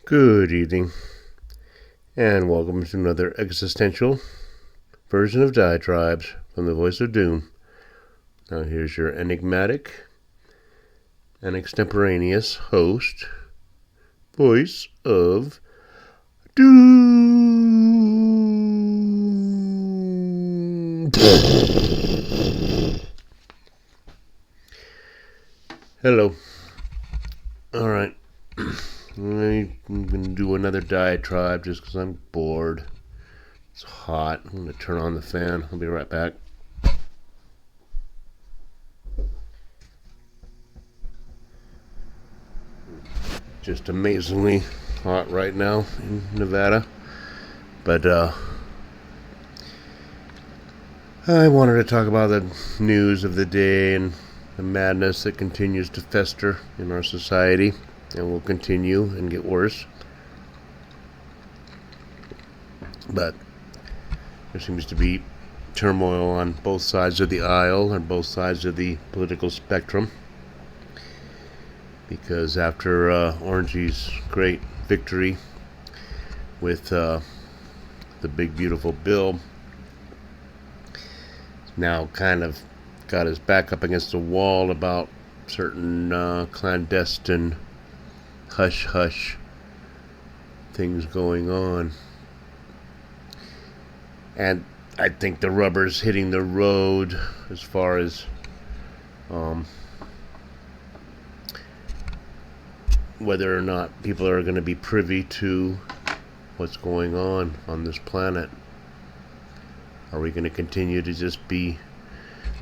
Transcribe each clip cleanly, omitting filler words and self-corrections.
Good evening, and welcome to another existential version of Diatribes from the Voice of Doom. Now here's your enigmatic and extemporaneous host, Voice of Doom. Hello. Alright. I'm going to do another diatribe just because I'm bored. It's hot. I'm going to turn on the fan. I'll be right back. Just amazingly hot right now in Nevada. But I wanted to talk about the news of the day and the madness that continues to fester in our society and will continue and get worse. But there seems to be turmoil on both sides of the aisle and both sides of the political spectrum, because after Orangey's great victory with the big beautiful bill, now kind of got his back up against the wall about certain clandestine hush-hush things going on. And I think the rubber's hitting the road as far as whether or not people are going to be privy to what's going on this planet. Are we going to continue to just be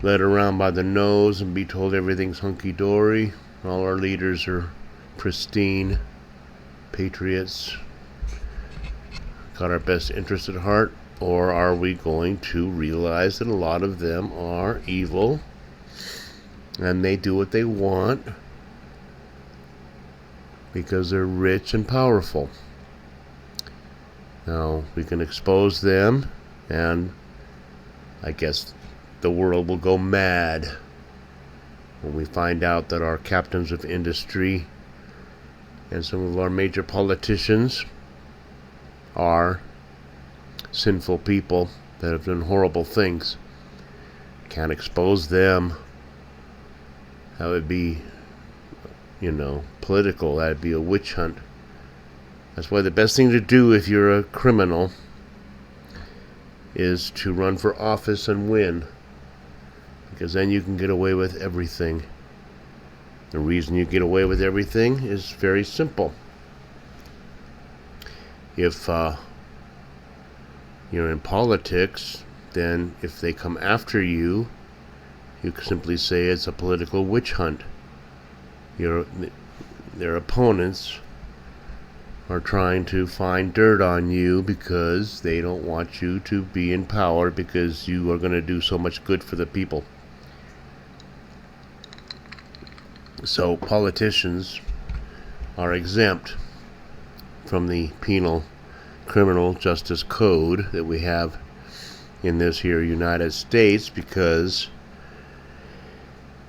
led around by the nose and be told everything's hunky-dory? All our leaders are pristine patriots, got our best interest at heart? Or are we going to realize that a lot of them are evil and they do what they want because they're rich and powerful? Now, we can expose them, and I guess the world will go mad when we find out that our captains of industry and some of our major politicians are sinful people that have done horrible things. Can't expose them. That would be, political. That would be a witch hunt. That's why the best thing to do if you're a criminal is to run for office and win, because then you can get away with everything. The reason you get away with everything is very simple. If you're in politics, then if they come after you, you can simply say it's a political witch hunt. Their opponents are trying to find dirt on you because they don't want you to be in power because you are going to do so much good for the people. So politicians are exempt from the penal criminal justice code that we have in this here United States, because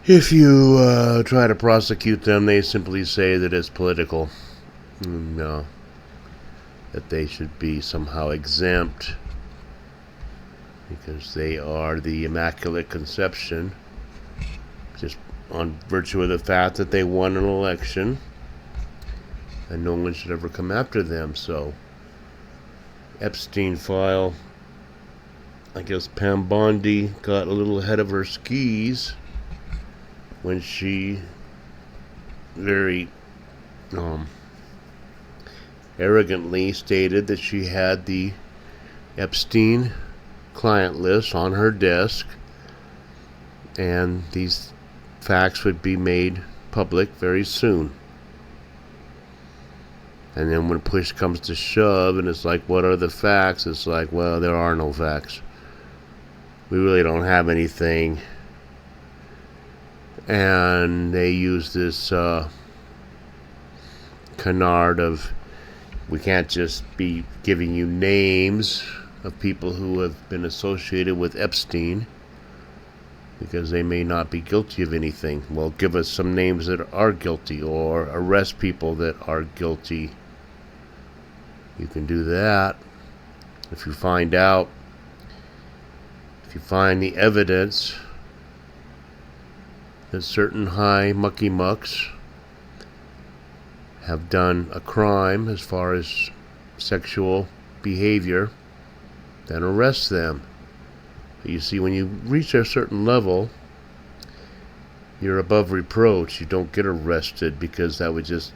if you try to prosecute them, they simply say that it's political. No, that they should be somehow exempt because they are the Immaculate Conception, just on virtue of the fact that they won an election, and no one should ever come after them. So Epstein file, I guess Pam Bondi got a little ahead of her skis when she very arrogantly stated that she had the Epstein client list on her desk, and these facts would be made public very soon. And then when push comes to shove and it's like, what are the facts? It's like, well, there are no facts. We really don't have anything. And they use this canard of, we can't just be giving you names of people who have been associated with Epstein because they may not be guilty of anything. Well, give us some names that are guilty, or arrest people that are guilty You can do that. If you find the evidence that certain high mucky mucks have done a crime as far as sexual behavior, then arrest them. But you see, when you reach a certain level, you're above reproach. You don't get arrested, because that would just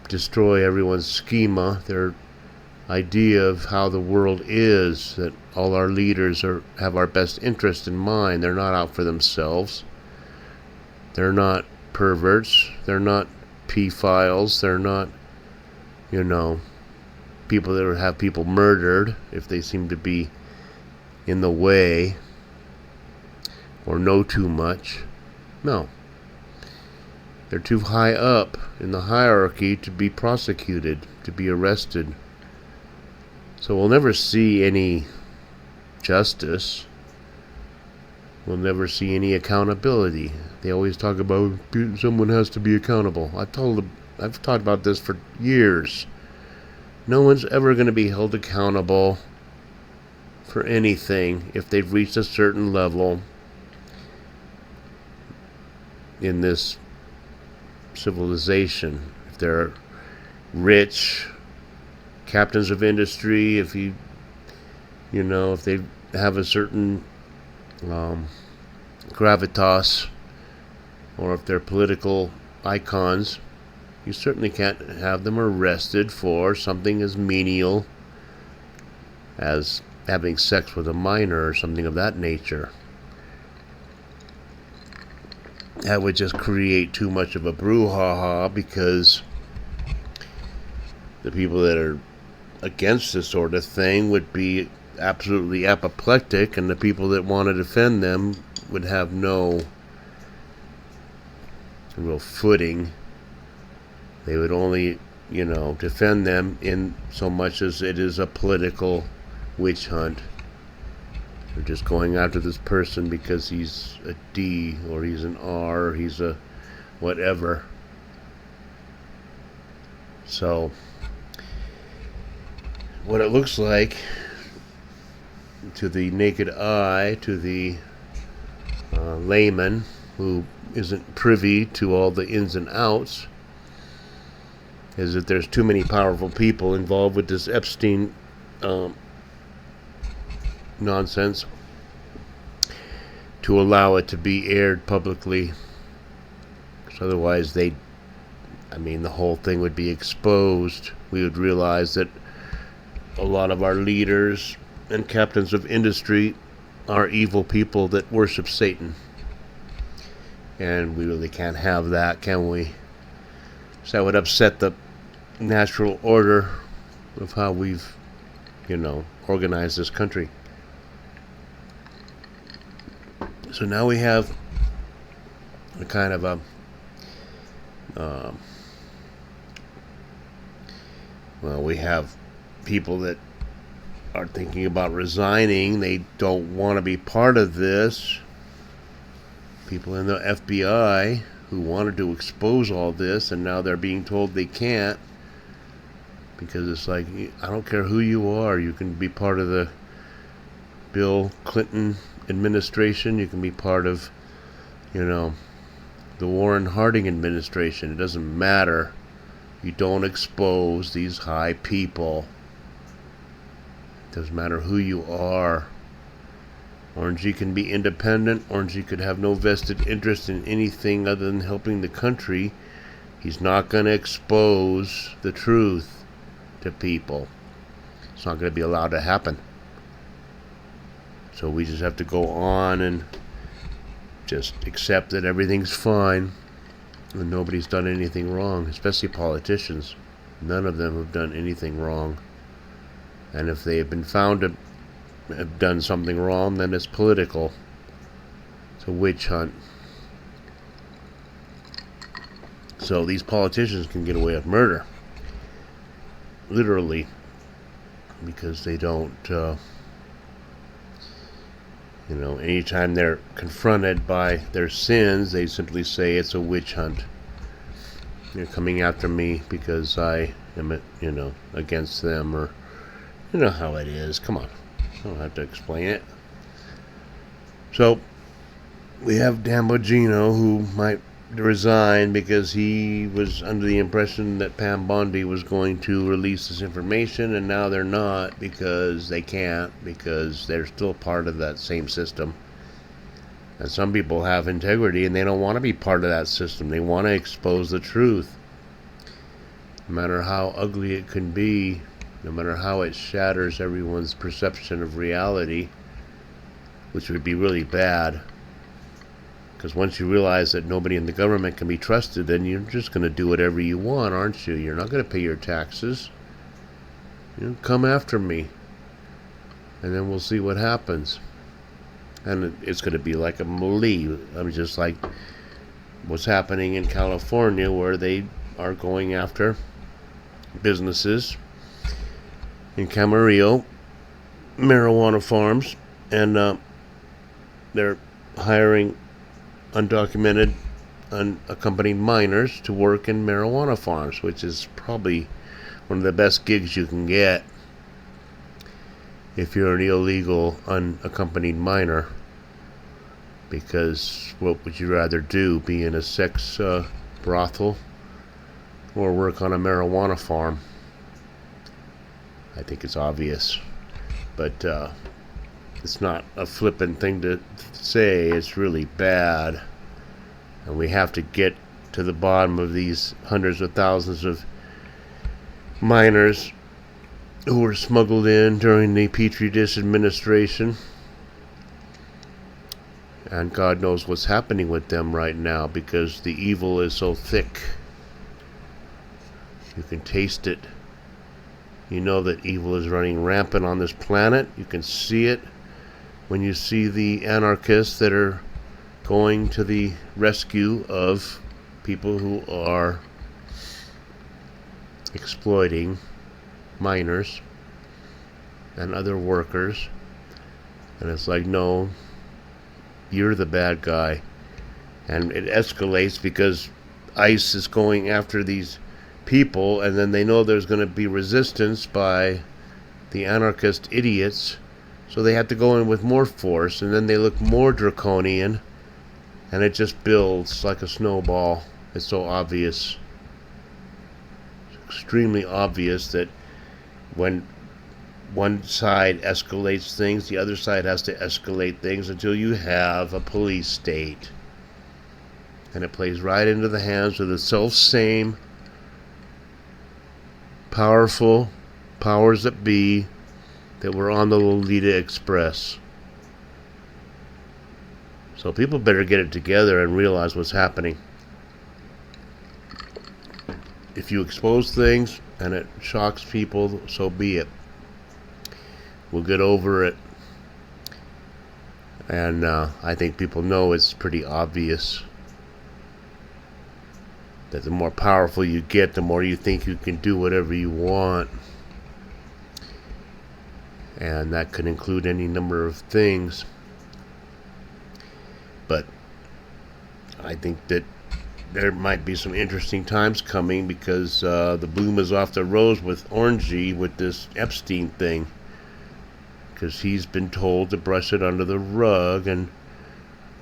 destroy everyone's schema, their idea of how the world is, that all our leaders have our best interest in mind. They're not out for themselves. They're not perverts. They're not pedophiles. They're not, people that would have people murdered if they seem to be in the way or know too much. No. They're too high up in the hierarchy to be prosecuted, to be arrested. So we'll never see any justice. We'll never see any accountability. They always talk about someone has to be accountable. I've talked about this for years. No one's ever going to be held accountable for anything if they've reached a certain level in this civilization. If they're rich, captains of industry, if they have a certain gravitas, or if they're political icons, you certainly can't have them arrested for something as menial as having sex with a minor or something of that nature. That would just create too much of a brouhaha, because the people that are against this sort of thing would be absolutely apoplectic, and the people that want to defend them would have no real footing. They would only, defend them in so much as it is a political witch hunt. They're just going after this person because he's a D, or he's an R, or he's a whatever. So, what it looks like to the naked eye, to the layman who isn't privy to all the ins and outs, is that there's too many powerful people involved with this Epstein nonsense to allow it to be aired publicly. Because otherwise the whole thing would be exposed. We would realize that a lot of our leaders and captains of industry are evil people that worship Satan. And we really can't have that, can we? So that would upset the natural order of how we've, organized this country. So now we have a kind of we have people that are thinking about resigning. They don't want to be part of this. People in the FBI who wanted to expose all this, and now they're being told they can't, because it's like, I don't care who you are. You can be part of the Bill Clinton administration. You can be part of, the Warren Harding administration. It doesn't matter. You don't expose these high people. It doesn't matter who you are. Orangey can be independent. Orangey could have no vested interest in anything other than helping the country. He's not going to expose the truth to people. It's not going to be allowed to happen. So we just have to go on and just accept that everything's fine and nobody's done anything wrong, especially politicians. None of them have done anything wrong. And if they have been found to have done something wrong, then it's political. It's a witch hunt. So these politicians can get away with murder. Literally. Because they don't, anytime they're confronted by their sins, they simply say it's a witch hunt. You're coming after me because I am, against them, or you know how it is. Come on, I don't have to explain it. So we have Dan Bongino, who might resign because he was under the impression that Pam Bondi was going to release this information, and now they're not because they can't, because they're still part of that same system. And some people have integrity and they don't want to be part of that system. They want to expose the truth. No matter how ugly it can be, no matter how it shatters everyone's perception of reality, which would be really bad. Because once you realize that nobody in the government can be trusted, then you're just going to do whatever you want, aren't you? You're not going to pay your taxes. Come after me, and then we'll see what happens. And it's going to be like a melee. Just like what's happening in California, where they are going after businesses in Camarillo, marijuana farms, and they're hiring undocumented, unaccompanied minors to work in marijuana farms, which is probably one of the best gigs you can get if you're an illegal, unaccompanied minor. Because what would you rather do? Be in a sex brothel or work on a marijuana farm? I think it's obvious. But it's not a flippant thing to say. It's really bad. And we have to get to the bottom of these hundreds of thousands of minors who were smuggled in during the Petri dish administration. And God knows what's happening with them right now, because the evil is so thick. You can taste it. You know that evil is running rampant on this planet. You can see it when you see the anarchists that are going to the rescue of people who are exploiting minors and other workers. And it's like, no, you're the bad guy. And it escalates because ICE is going after these people, and then they know there's going to be resistance by the anarchist idiots, so they have to go in with more force, and then they look more draconian, and it just builds like a snowball. It's so obvious. It's extremely obvious that when one side escalates things, the other side has to escalate things until you have a police state. And it plays right into the hands of the self-same powerful powers that be that were on the Lolita Express. So people better get it together and realize what's happening. If you expose things and it shocks people, so be it. We'll get over it. And I think people know it's pretty obvious that the more powerful you get, the more you think you can do whatever you want. And that could include any number of things. But I think that there might be some interesting times coming, because the bloom is off the rose with Orangey with this Epstein thing. Because he's been told to brush it under the rug and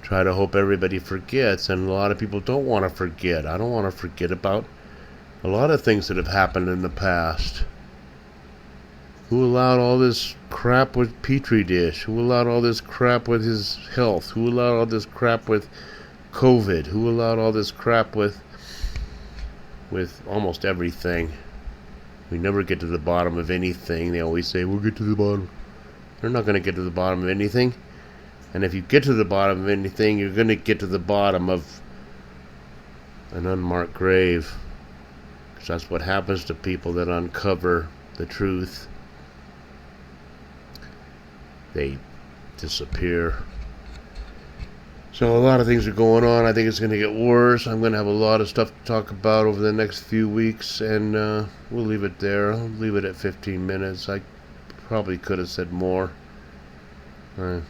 try to hope everybody forgets. And a lot of people don't want to forget. I don't want to forget about a lot of things that have happened in the past. Who allowed all this crap with Petri dish? Who allowed all this crap with his health? Who allowed all this crap with COVID? Who allowed all this crap with almost everything? We never get to the bottom of anything. They always say, we'll get to the bottom. They're not going to get to the bottom of anything. And if you get to the bottom of anything, you're going to get to the bottom of an unmarked grave. Because that's what happens to people that uncover the truth. They disappear. So a lot of things are going on. I think it's going to get worse. I'm going to have a lot of stuff to talk about over the next few weeks, and we'll leave it there. I'll leave it at 15 minutes. I probably could have said more. I'm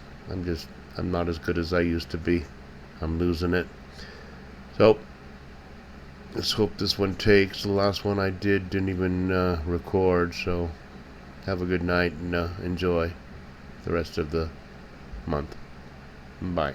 not as good as I used to be. I'm losing it. So let's hope this one takes. The last one I didn't even record, so have a good night and enjoy the rest of the month. Bye.